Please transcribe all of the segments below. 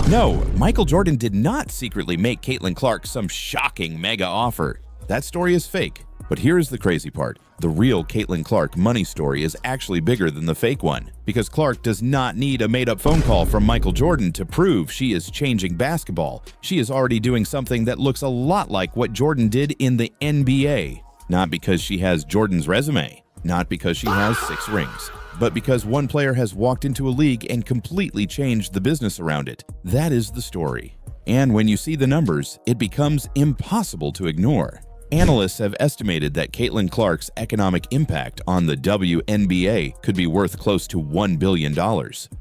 No, Michael Jordan did not secretly make Caitlin Clark some shocking mega offer. That story is fake. But here's the crazy part. The real Caitlin Clark money story is actually bigger than the fake one, because Clark does not need a made-up phone call from Michael Jordan to prove she is changing basketball. She is already doing something that looks a lot like what Jordan did in the NBA. Not because she has Jordan's resume, not because she has 6 rings, but because one player has walked into a league and completely changed the business around it. That is the story. And when you see the numbers, it becomes impossible to ignore. Analysts have estimated that Caitlin Clark's economic impact on the WNBA could be worth close to $1 billion.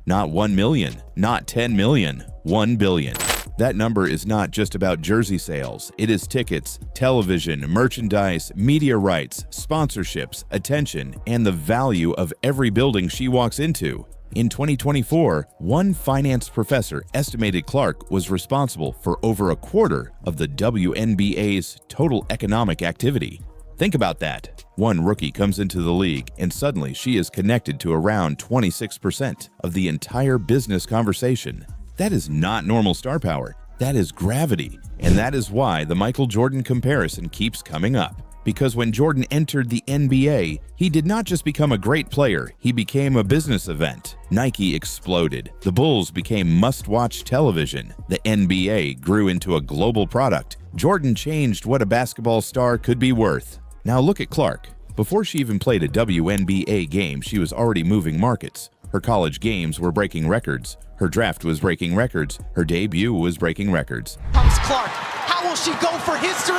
Not 1 million, not 10 million, 1 billion. That number is not just about jersey sales. It is tickets, television, merchandise, media rights, sponsorships, attention, and the value of every building she walks into. In 2024, one finance professor estimated Clark was responsible for over a quarter of the WNBA's total economic activity. Think about that. One rookie comes into the league and suddenly she is connected to around 26% of the entire business conversation. That is not normal star power. That is gravity. And that is why the Michael Jordan comparison keeps coming up. Because when Jordan entered the NBA, he did not just become a great player, he became a business event. Nike exploded. The Bulls became must-watch television. The NBA grew into a global product. Jordan changed what a basketball star could be worth. Now look at Clark. Before she even played a WNBA game, she was already moving markets. Her college games were breaking records. Her draft was breaking records. Her debut was breaking records. Comes Clark. How will she go for history?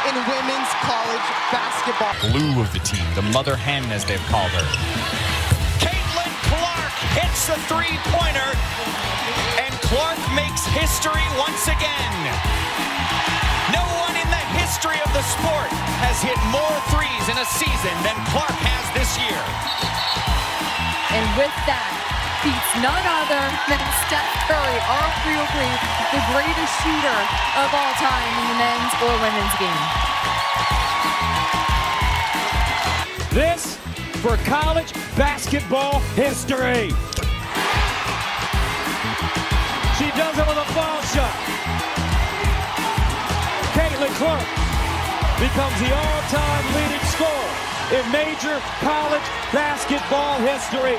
In women's college basketball. Glue of the team, the mother hen as they've called her. Caitlin Clark hits the three-pointer, and Clark makes history once again. No one in the history of the sport has hit more threes in a season than Clark has this year. And with that, beats none other than Steph Curry, arguably the greatest shooter of all time in the men's or women's game. This for college basketball history. She does it with a foul shot. Caitlin Clark becomes the all-time leading scorer in major college basketball history.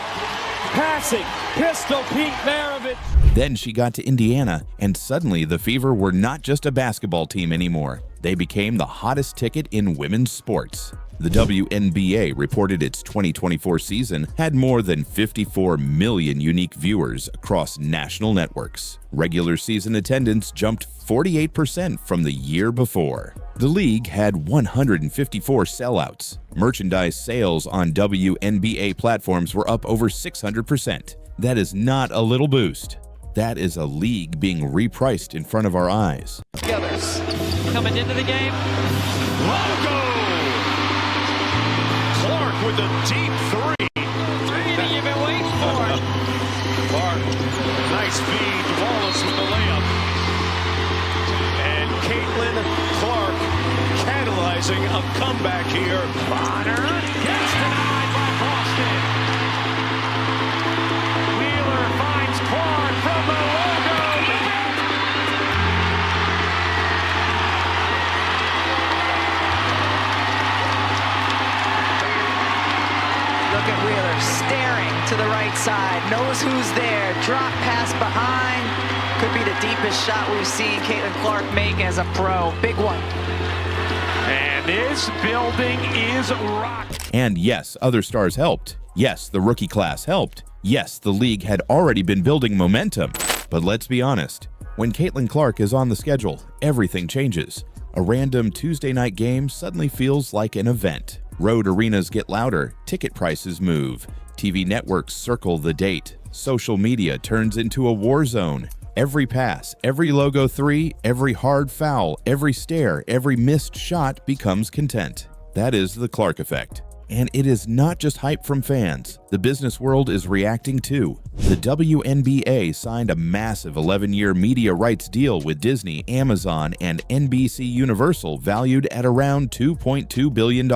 Passing Pistol Pete Maravich. Then she got to Indiana, and suddenly the Fever were not just a basketball team anymore. They became the hottest ticket in women's sports. The WNBA reported its 2024 season had more than 54 million unique viewers across national networks. Regular season attendance jumped 48% from the year before. The league had 154 sellouts. Merchandise sales on WNBA platforms were up over 600%. That is not a little boost. That is a league being repriced in front of our eyes. Others coming into the game. Logo! Clark with a deep three. Three that you've been waiting for. Clark, nice feed. Wallace with the layup. And Caitlin Clark catalyzing a comeback here. Bonner gets denied by Boston. Wheeler finds Clark from the logo. Look at Wheeler staring to the right side, knows who's there, drop pass behind. Could be the deepest shot we've seen Caitlin Clark make as a pro. Big one. And this building is rock. And yes, other stars helped. Yes, the rookie class helped. Yes, the league had already been building momentum. But let's be honest, when Caitlin Clark is on the schedule, everything changes. A random Tuesday night game suddenly feels like an event. Road arenas get louder, ticket prices move, TV networks circle the date, social media turns into a war zone. Every pass, every logo three, every hard foul, every stare, every missed shot becomes content. That is the Clark effect. And it is not just hype from fans. The business world is reacting too. The WNBA signed a massive 11-year media rights deal with Disney, Amazon, and NBC Universal valued at around $2.2 billion.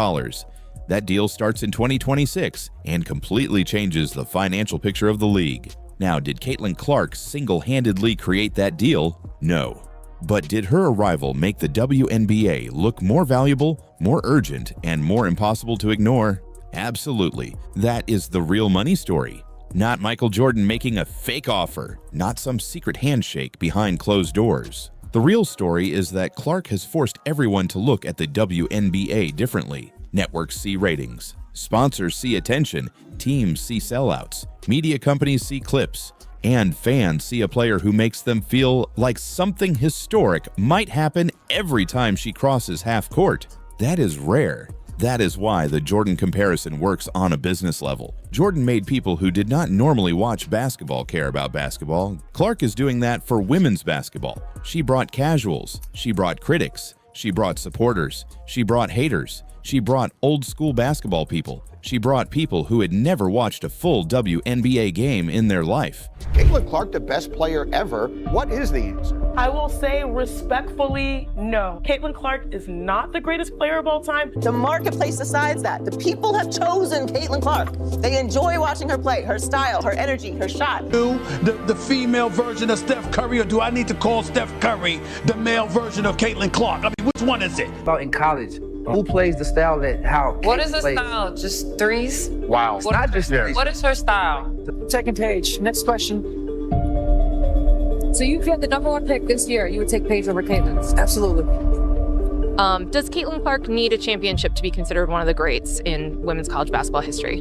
That deal starts in 2026 and completely changes the financial picture of the league. Now, did Caitlin Clark single-handedly create that deal? No. But did her arrival make the WNBA look more valuable, more urgent, and more impossible to ignore? Absolutely. That is the real money story. Not Michael Jordan making a fake offer, not some secret handshake behind closed doors. The real story is that Clark has forced everyone to look at the WNBA differently. Networks see ratings, sponsors see attention, teams see sellouts, media companies see clips, and fans see a player who makes them feel like something historic might happen every time she crosses half court. That is rare. That is why the Jordan comparison works on a business level. Jordan made people who did not normally watch basketball care about basketball. Clark is doing that for women's basketball. She brought casuals. She brought critics. She brought supporters. She brought haters. She brought old school basketball people. She brought people who had never watched a full WNBA game in their life. Caitlin Clark, the best player ever. What is the answer? I will say respectfully, no. Caitlin Clark is not the greatest player of all time. The marketplace decides that. The people have chosen Caitlin Clark. They enjoy watching her play, her style, her energy, her shot. The female version of Steph Curry, or do I need to call Steph Curry the male version of Caitlin Clark? I mean, which one is it? About in college, who plays the style that how? What is the style? Just threes? Wow. Not just threes. What is her style? Second page. Next question. So you had the number one pick this year. You would take Paige over Caitlin? Absolutely. Does Caitlin Clark need a championship to be considered one of the greats in women's college basketball history?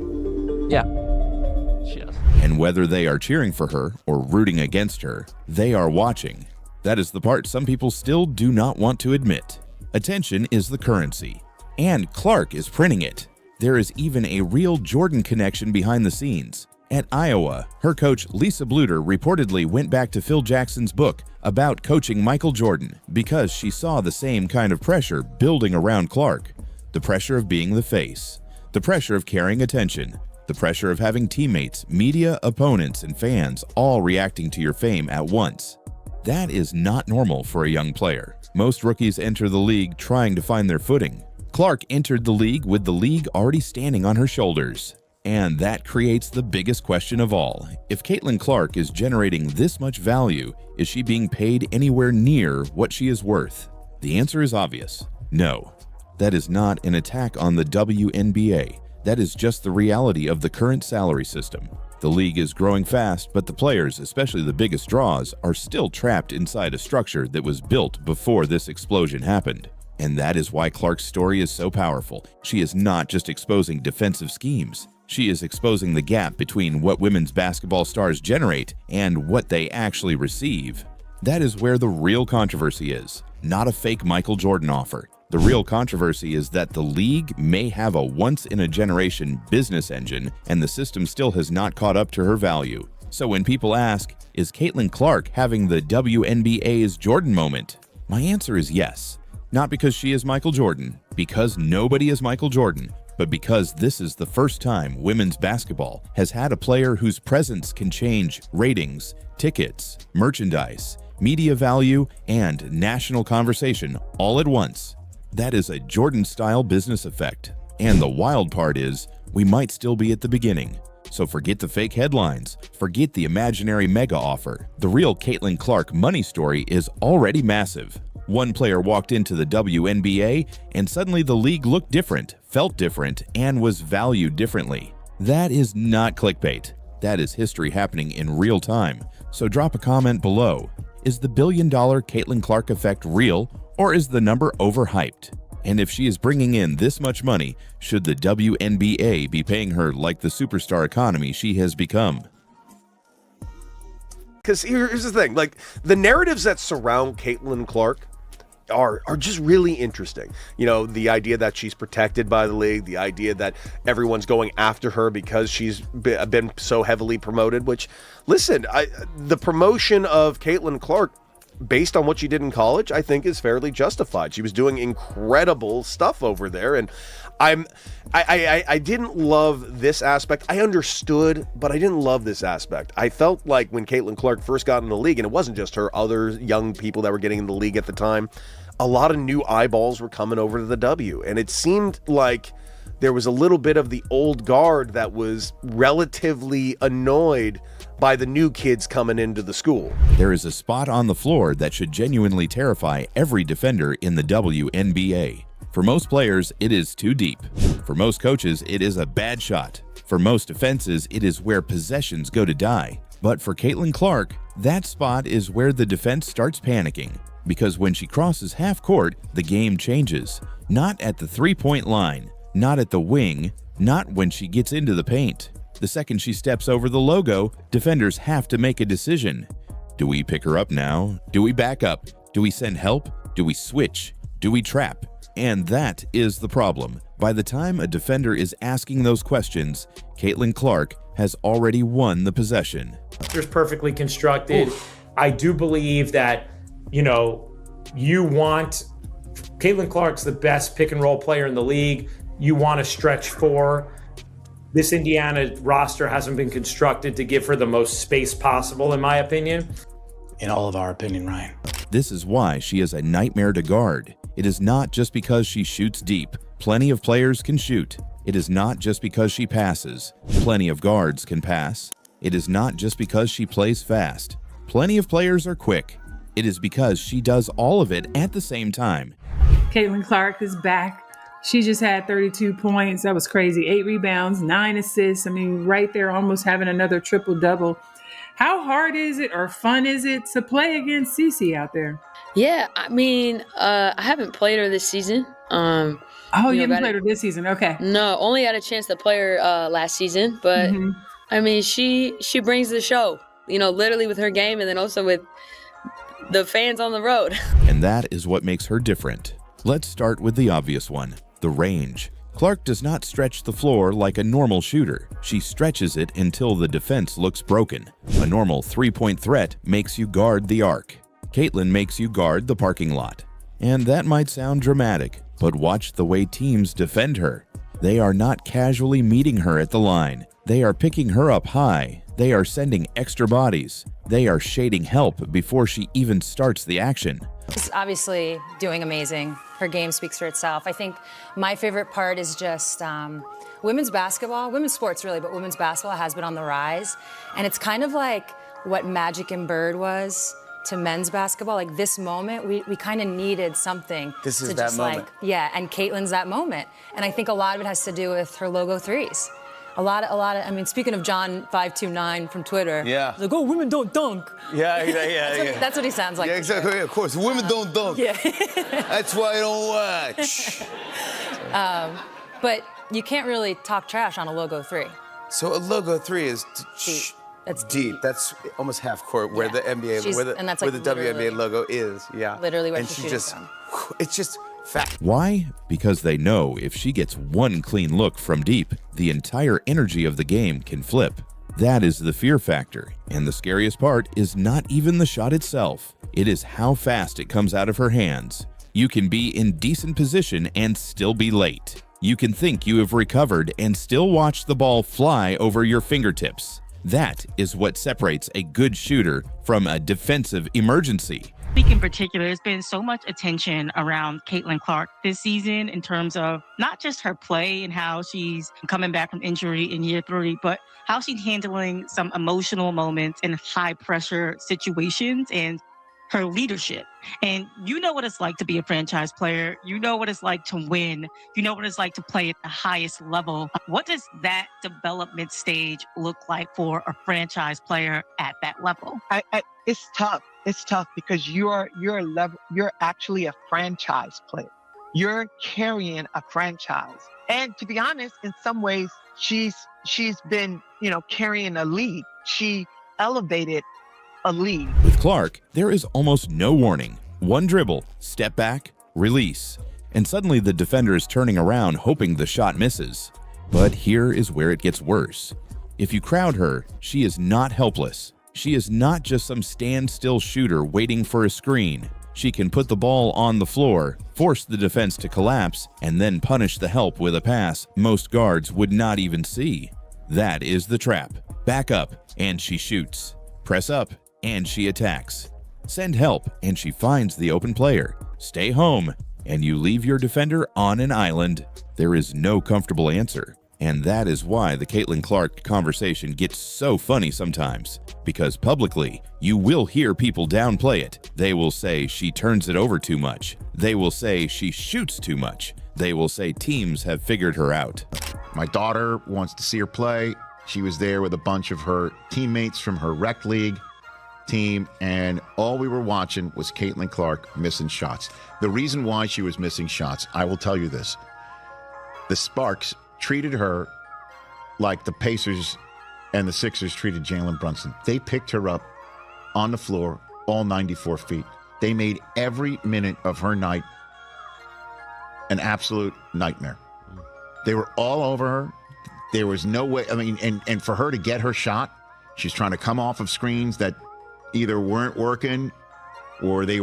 Yeah. She does. And whether they are cheering for her or rooting against her, they are watching. That is the part some people still do not want to admit. Attention is the currency, and Clark is printing it. There is even a real Jordan connection behind the scenes. At Iowa, her coach Lisa Bluter reportedly went back to Phil Jackson's book about coaching Michael Jordan because she saw the same kind of pressure building around Clark. The pressure of being the face, the pressure of carrying attention, the pressure of having teammates, media, opponents, and fans all reacting to your fame at once. That is not normal for a young player. Most rookies enter the league trying to find their footing. Clark entered the league with the league already standing on her shoulders. And that creates the biggest question of all. If Caitlin Clark is generating this much value, is she being paid anywhere near what she is worth? The answer is obvious. No. That is not an attack on the WNBA. That is just the reality of the current salary system. The league is growing fast, but the players, especially the biggest draws, are still trapped inside a structure that was built before this explosion happened. And that is why Clark's story is so powerful. She is not just exposing defensive schemes. She is exposing the gap between what women's basketball stars generate and what they actually receive. That is where the real controversy is, not a fake Michael Jordan offer. The real controversy is that the league may have a once-in-a-generation business engine, and the system still has not caught up to her value. So when people ask, is Caitlin Clark having the WNBA's Jordan moment? My answer is yes. Not because she is Michael Jordan, because nobody is Michael Jordan, but because this is the first time women's basketball has had a player whose presence can change ratings, tickets, merchandise, media value, and national conversation all at once. That is a Jordan-style business effect. And the wild part is, we might still be at the beginning. So forget the fake headlines, forget the imaginary mega offer. The real Caitlin Clark money story is already massive. One player walked into the WNBA, and suddenly the league looked different, felt different, and was valued differently. That is not clickbait. That is history happening in real time. So drop a comment below. Is the billion-dollar Caitlin Clark effect real, or is the number overhyped? And if she is bringing in this much money, should the WNBA be paying her like the superstar economy she has become? Because here's the thing, like, the narratives that surround Caitlin Clark are just really interesting. You know, the idea that she's protected by the league, the idea that everyone's going after her because she's been so heavily promoted, which, listen, the promotion of Caitlin Clark, based on what she did in college, I think is fairly justified. She was doing incredible stuff over there, and I didn't love this aspect. I understood, but I didn't love this aspect. I felt like when Caitlin Clark first got in the league, and it wasn't just her, other young people that were getting in the league at the time, a lot of new eyeballs were coming over to the W, and it seemed like there was a little bit of the old guard that was relatively annoyed by the new kids coming into the school. There is a spot on the floor that should genuinely terrify every defender in the WNBA. For most players, it is too deep. For most coaches, it is a bad shot. For most defenses, it is where possessions go to die. But for Caitlin Clark, that spot is where the defense starts panicking. Because when she crosses half court, the game changes. Not at the three-point line, not at the wing, not when she gets into the paint. The second she steps over the logo, defenders have to make a decision. Do we pick her up now? Do we back up? Do we send help? Do we switch? Do we trap? And that is the problem. By the time a defender is asking those questions, Caitlin Clark has already won the possession. It's perfectly constructed. I do believe that, you want Caitlin Clark's the best pick and roll player in the league. You want to stretch four. This Indiana roster hasn't been constructed to give her the most space possible, in my opinion. In all of our opinion, Ryan. This is why she is a nightmare to guard. It is not just because she shoots deep. Plenty of players can shoot. It is not just because she passes. Plenty of guards can pass. It is not just because she plays fast. Plenty of players are quick. It is because she does all of it at the same time. Caitlin Clark is back. She just had 32 points. That was crazy. 8 rebounds, 9 assists. I mean, right there, almost having another triple-double. How hard is it or fun is it to play against Cece out there? Yeah, I mean, I haven't played her this season. You haven't played her this season? Okay. No, only had a chance to play her last season. But, I mean, she brings the show, literally with her game and then also with the fans on the road. And that is what makes her different. Let's start with the obvious one, the range. Clark does not stretch the floor like a normal shooter. She stretches it until the defense looks broken. A normal three-point threat makes you guard the arc. Caitlin makes you guard the parking lot. And that might sound dramatic, but watch the way teams defend her. They are not casually meeting her at the line. They are picking her up high. They are sending extra bodies. They are shading help before she even starts the action. She's obviously doing amazing. Her game speaks for itself. I think my favorite part is just women's basketball, women's sports really, but women's basketball has been on the rise. And it's kind of like what Magic and Bird was to men's basketball. Like this moment, we kind of needed something. This is to that just moment. And Caitlin's that moment. And I think a lot of it has to do with her logo threes. A lot of, I mean, speaking of John 529 from Twitter, yeah, like, oh, women don't dunk. Yeah. That's what he sounds like. Yeah, exactly. Yeah, of course, women don't dunk. Yeah. That's why I don't watch. But you can't really talk trash on a logo three. So a logo three is deep. That's deep. That's almost half court where the NBA, where the WNBA logo is. Yeah. Literally what and she's she just, it's just fact. Why? Because they know if she gets one clean look from deep, the entire energy of the game can flip. That is the fear factor, and the scariest part is not even the shot itself. It is how fast it comes out of her hands. You can be in decent position and still be late. You can think you have recovered and still watch the ball fly over your fingertips. That is what separates a good shooter from a defensive emergency. I think in particular, there's been so much attention around Caitlin Clark this season in terms of not just her play and how she's coming back from injury in year 3, but how she's handling some emotional moments in high pressure situations and her leadership. And you know what it's like to be a franchise player. You know what it's like to win. You know what it's like to play at the highest level. What does that development stage look like for a franchise player at that level? It's tough. It's tough because you're actually a franchise player. You're carrying a franchise. And to be honest, in some ways, she's been, carrying a lead. She elevated a lead. With Clark, there is almost no warning. One dribble, step back, release, and suddenly the defender is turning around hoping the shot misses. But here is where it gets worse. If you crowd her, she is not helpless. She is not just some standstill shooter waiting for a screen. She can put the ball on the floor, force the defense to collapse, and then punish the help with a pass most guards would not even see. That is the trap. Back up, and she shoots. Press up, and she attacks. Send help, and she finds the open player. Stay home, and you leave your defender on an island, there is no comfortable answer. And that is why the Caitlin Clark conversation gets so funny sometimes. Because publicly, you will hear people downplay it. They will say she turns it over too much. They will say she shoots too much. They will say teams have figured her out. My daughter wants to see her play. She was there with a bunch of her teammates from her rec league team, and all we were watching was Caitlin Clark missing shots. The reason why she was missing shots, I will tell you this. The Sparks treated her like the Pacers and the Sixers treated Jalen Brunson. They picked her up on the floor, all 94 feet. They made every minute of her night an absolute nightmare. They were all over her. There was no way, I mean, and for her to get her shot, she's trying to come off of screens that either weren't working or they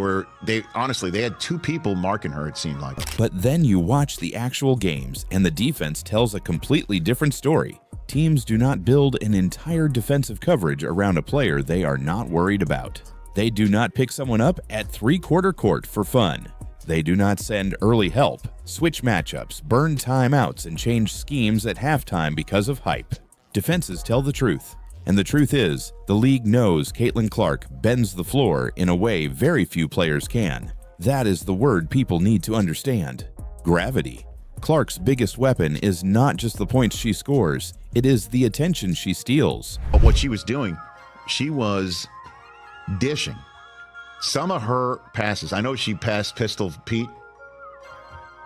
honestly, they had two people marking her, it seemed like. But then you watch the actual games, and the defense tells a completely different story. Teams do not build an entire defensive coverage around a player they are not worried about. They do not pick someone up at three-quarter court for fun. They do not send early help, switch matchups, burn timeouts, and change schemes at halftime because of hype. Defenses tell the truth. And the truth is, the league knows Caitlin Clark bends the floor in a way very few players can. That is the word people need to understand. Gravity. Clark's biggest weapon is not just the points she scores, it is the attention she steals. But what she was doing, she was dishing. Some of her passes, I know she passed Pistol Pete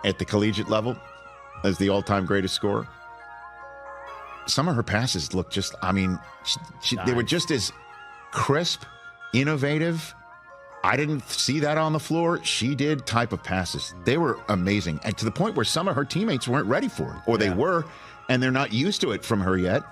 at the collegiate level as the all-time greatest scorer. Some of her passes look just, I mean, they were just as crisp, innovative. I didn't see that on the floor. She did type of passes. They were amazing. And to the point where some of her teammates weren't ready for it, or they were, and they're not used to it from her yet.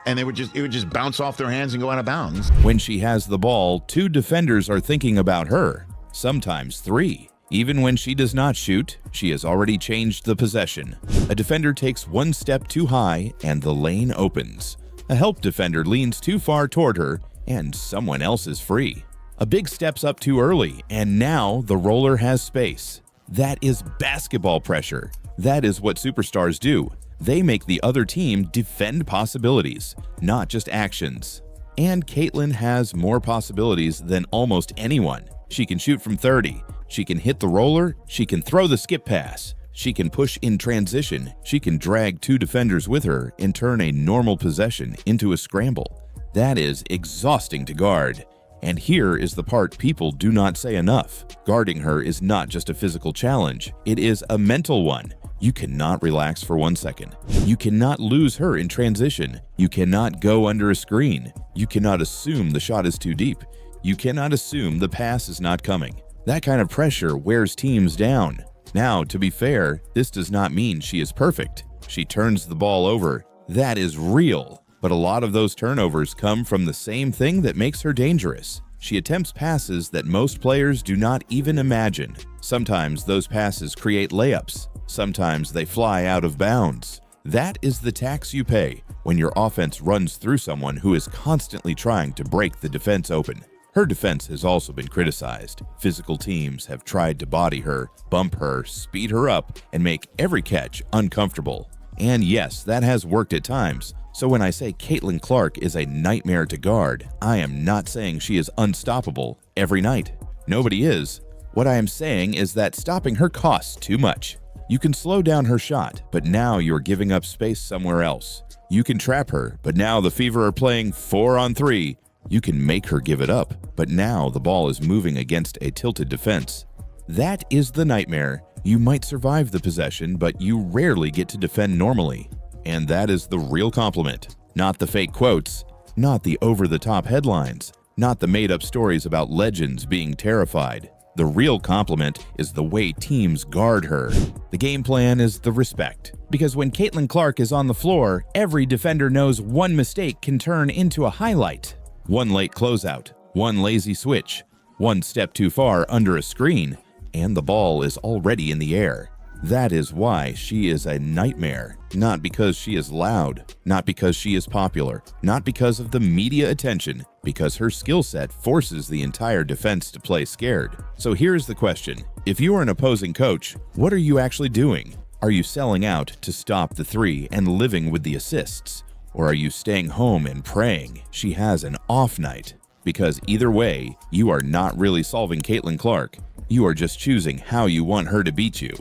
And it would just bounce off their hands and go out of bounds. When she has the ball, two defenders are thinking about her, sometimes three. Even when she does not shoot, she has already changed the possession. A defender takes one step too high and the lane opens. A help defender leans too far toward her and someone else is free. A big steps up too early and now the roller has space. That is basketball pressure. That is what superstars do. They make the other team defend possibilities, not just actions. And Caitlin has more possibilities than almost anyone. She can shoot from 30. She can hit the roller, she can throw the skip pass, she can push in transition, she can drag two defenders with her and turn a normal possession into a scramble. That is exhausting to guard. And here is the part people do not say enough. Guarding her is not just a physical challenge, it is a mental one. You cannot relax for 1 second. You cannot lose her in transition. You cannot go under a screen. You cannot assume the shot is too deep. You cannot assume the pass is not coming. That kind of pressure wears teams down. Now, to be fair, this does not mean she is perfect. She turns the ball over. That is real. But a lot of those turnovers come from the same thing that makes her dangerous. She attempts passes that most players do not even imagine. Sometimes those passes create layups. Sometimes they fly out of bounds. That is the tax you pay when your offense runs through someone who is constantly trying to break the defense open. Her defense has also been criticized. Physical teams have tried to body her, bump her, speed her up, and make every catch uncomfortable. And yes, that has worked at times. So when I say Caitlin Clark is a nightmare to guard, I am not saying she is unstoppable every night. Nobody is. What I am saying is that stopping her costs too much. You can slow down her shot, but now you're giving up space somewhere else. You can trap her, but now the Fever are playing 4-on-3. You can make her give it up, but now the ball is moving against a tilted defense. That is the nightmare. You might survive the possession, but you rarely get to defend normally. And that is the real compliment. Not the fake quotes, not the over-the-top headlines, not the made-up stories about legends being terrified. The real compliment is the way teams guard her. The game plan is the respect. Because when Caitlin Clark is on the floor, every defender knows one mistake can turn into a highlight. One late closeout, one lazy switch, one step too far under a screen, and the ball is already in the air. That is why she is a nightmare. Not because she is loud, not because she is popular, not because of the media attention, because her skill set forces the entire defense to play scared. So here's the question. If you are an opposing coach, what are you actually doing? Are you selling out to stop the three and living with the assists? Or are you staying home and praying she has an off night? Because either way, you are not really solving Caitlin Clark. You are just choosing how you want her to beat you.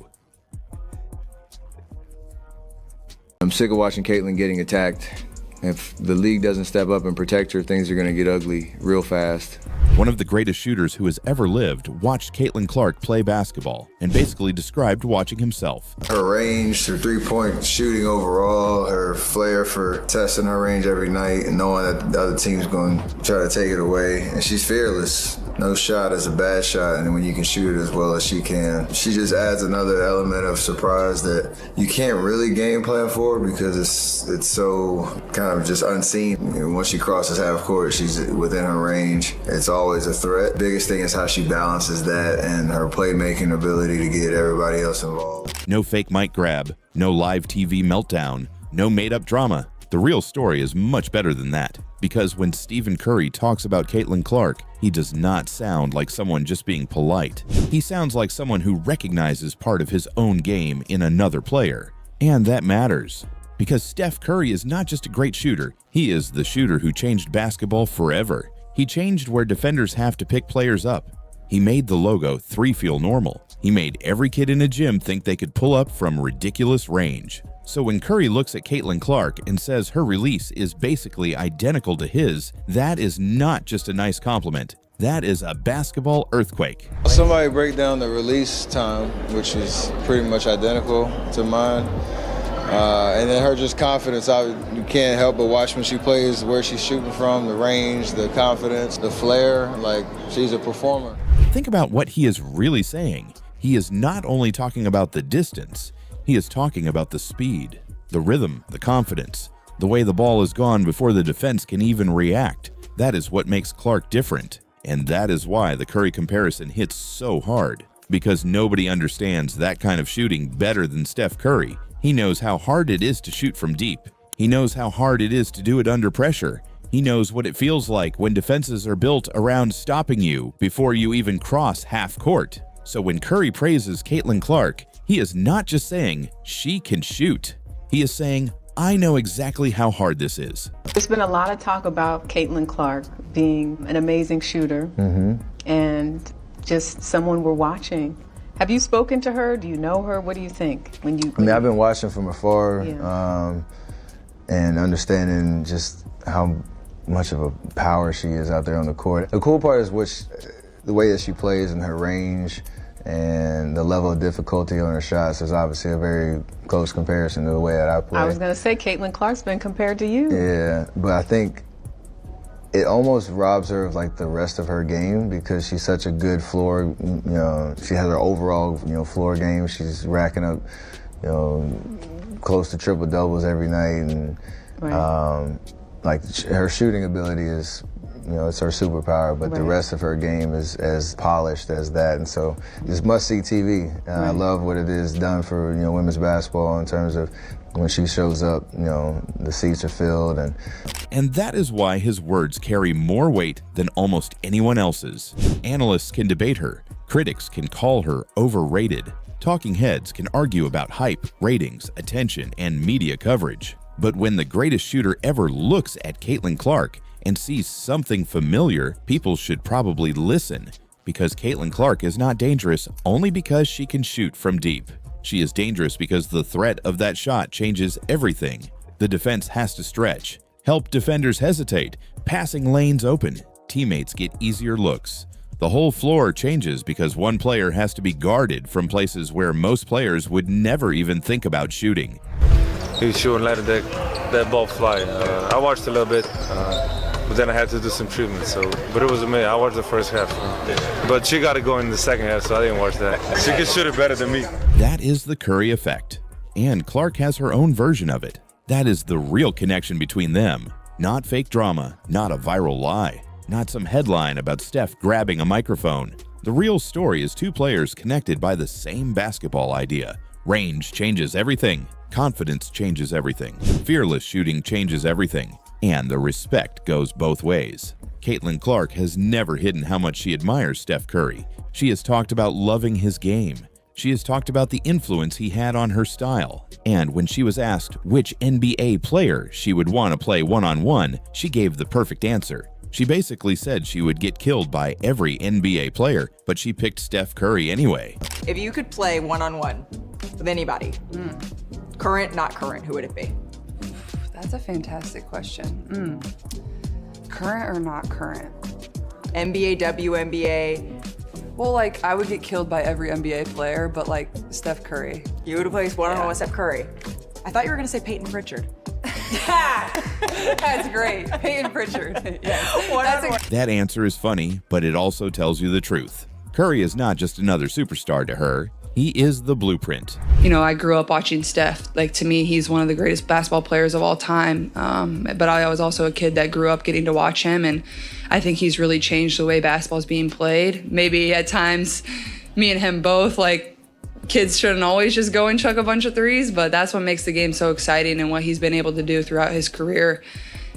I'm sick of watching Caitlin getting attacked. If the league doesn't step up and protect her, things are going to get ugly real fast. One of the greatest shooters who has ever lived watched Caitlin Clark play basketball and basically described watching himself. Her range, her three-point shooting overall, her flair for testing her range every night and knowing that the other team's going to try to take it away. And she's fearless. No shot is a bad shot, and when you can shoot it as well as she can, she just adds another element of surprise that you can't really game plan for because it's so kind of just unseen. Once she crosses half court, she's within her range. It's always a threat. Biggest thing is how she balances that and her playmaking ability to get everybody else involved. No fake mic grab, no live TV meltdown, no made-up drama. The real story is much better than that, because when Stephen Curry talks about Caitlin Clark, he does not sound like someone just being polite. He sounds like someone who recognizes part of his own game in another player. And that matters, because Steph Curry is not just a great shooter, he is the shooter who changed basketball forever. He changed where defenders have to pick players up. He made the logo 3 feel normal. He made every kid in a gym think they could pull up from ridiculous range. So when Curry looks at Caitlin Clark and says her release is basically identical to his, that is not just a nice compliment. That is a basketball earthquake. Somebody break down the release time, which is pretty much identical to mine. And then her just confidence, you can't help but watch when she plays, where she's shooting from, the range, the confidence, the flair, like she's a performer. Think about what he is really saying. He is not only talking about the distance, he is talking about the speed, the rhythm, the confidence, the way the ball is gone before the defense can even react. That is what makes Clark different, and that is why the Curry comparison hits so hard, because nobody understands that kind of shooting better than Steph Curry. He knows how hard it is to shoot from deep. He knows how hard it is to do it under pressure. He knows what it feels like when defenses are built around stopping you before you even cross half court. So when Curry praises Caitlin Clark, he is not just saying she can shoot. He is saying, I know exactly how hard this is. There's been a lot of talk about Caitlin Clark being an amazing shooter and just someone we're watching. Have you spoken to her? Do you know her? What do you think? I've been watching from afar and understanding just how much of a power she is out there on the court. The cool part is the way that she plays and her range and the level of difficulty on her shots is obviously a very close comparison to the way that I play. I was going to say Caitlin Clark's been compared to you. Yeah, but I think it almost robs her of like the rest of her game because she's such a good floor, she has her overall, floor game. She's racking up, close to triple doubles every night, and her shooting ability is, it's her superpower, but the rest of her game is as polished as that. And so it's must-see TV. I love what it is done for, women's basketball in terms of when she shows up, the seats are filled. And that is why his words carry more weight than almost anyone else's. Analysts can debate her. Critics can call her overrated. Talking heads can argue about hype, ratings, attention, and media coverage. But when the greatest shooter ever looks at Caitlin Clark and sees something familiar, people should probably listen, because Caitlin Clark is not dangerous only because she can shoot from deep. She is dangerous because the threat of that shot changes everything. The defense has to stretch, help defenders hesitate, passing lanes open, teammates get easier looks. The whole floor changes because one player has to be guarded from places where most players would never even think about shooting. He was shooting, letting that ball fly. I watched a little bit, but then I had to do some treatment. But it was amazing. I watched the first half, but she got to go in the second half, so I didn't watch that. She could shoot it better than me. That is the Curry effect, and Clark has her own version of it. That is the real connection between them. Not fake drama, not a viral lie, not some headline about Steph grabbing a microphone. The real story is two players connected by the same basketball idea, Range changes everything. Confidence changes everything. Fearless shooting changes everything. And the respect goes both ways. Caitlin Clark has never hidden how much she admires Steph Curry. She has talked about loving his game. She has talked about the influence he had on her style. And when she was asked which NBA player she would want to play one-on-one, she gave the perfect answer. She basically said she would get killed by every NBA player, but she picked Steph Curry anyway. If you could play one-on-one with anybody, current, not current, who would it be? That's a fantastic question. Current or not current? NBA, WNBA. Well, like, I would get killed by every NBA player, but like Steph Curry. You would play one-on-one with Steph Curry. I thought you were gonna say Peyton Pritchard. That's great. Peyton Pritchard. Yes. That answer is funny, but it also tells you the truth. Curry is not just another superstar to her. He is the blueprint. You know, I grew up watching Steph. Like, to me, he's one of the greatest basketball players of all time. But I was also a kid that grew up getting to watch him, and I think he's really changed the way basketball is being played. Maybe at times, me and him both, like, kids shouldn't always just go and chuck a bunch of threes, but that's what makes the game so exciting and what he's been able to do throughout his career.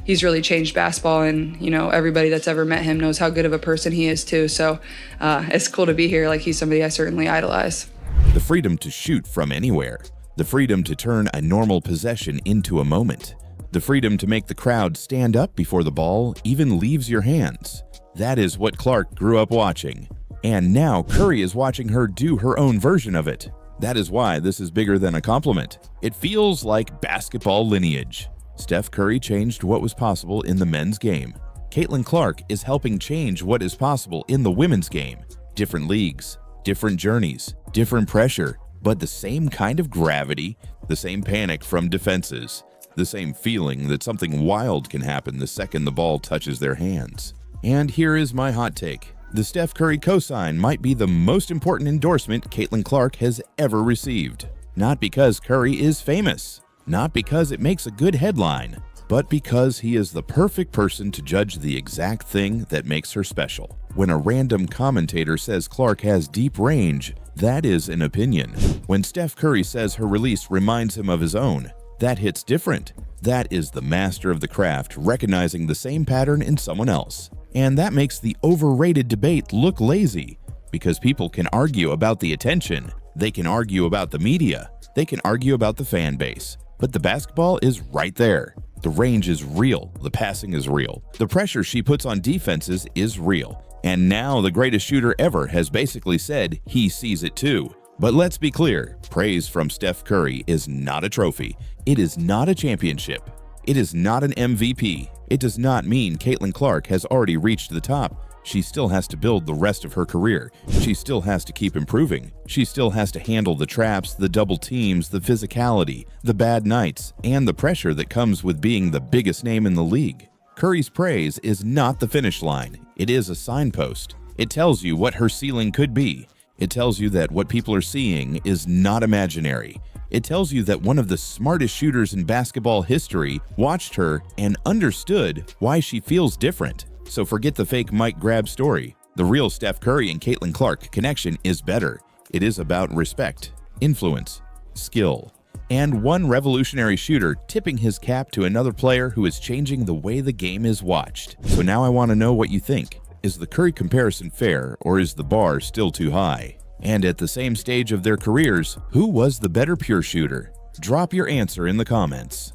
He's really changed basketball, and, you know, everybody that's ever met him knows how good of a person he is, too. So it's cool to be here. Like, he's somebody I certainly idolize. The freedom to shoot from anywhere. The freedom to turn a normal possession into a moment. The freedom to make the crowd stand up before the ball even leaves your hands. That is what Clark grew up watching. And now Curry is watching her do her own version of it. That is why this is bigger than a compliment. It feels like basketball lineage. Steph Curry changed what was possible in the men's game. Caitlin Clark is helping change what is possible in the women's game. Different leagues, different journeys, different pressure, but the same kind of gravity, the same panic from defenses, the same feeling that something wild can happen the second the ball touches their hands. And here is my hot take. The Steph Curry cosign might be the most important endorsement Caitlin Clark has ever received. Not because Curry is famous, not because it makes a good headline, but because he is the perfect person to judge the exact thing that makes her special. When a random commentator says Clark has deep range, that is an opinion. When Steph Curry says her release reminds him of his own, that hits different. That is the master of the craft recognizing the same pattern in someone else. And that makes the overrated debate look lazy, because people can argue about the attention, they can argue about the media, they can argue about the fan base, but the basketball is right there. The range is real, the passing is real, the pressure she puts on defenses is real, and now the greatest shooter ever has basically said he sees it too. But let's be clear, praise from Steph Curry is not a trophy, it is not a championship, it is not an MVP. It does not mean Caitlin Clark has already reached the top. She still has to build the rest of her career. She still has to keep improving. She still has to handle the traps, the double teams, the physicality, the bad nights, and the pressure that comes with being the biggest name in the league. Curry's praise is not the finish line. It is a signpost. It tells you what her ceiling could be. It tells you that what people are seeing is not imaginary. It tells you that one of the smartest shooters in basketball history watched her and understood why she feels different. So forget the fake mic grab story. The real Steph Curry and Caitlin Clark connection is better. It is about respect, influence, skill, and one revolutionary shooter tipping his cap to another player who is changing the way the game is watched. So now I want to know what you think. Is the Curry comparison fair, or is the bar still too high? And at the same stage of their careers, who was the better pure shooter? Drop your answer in the comments.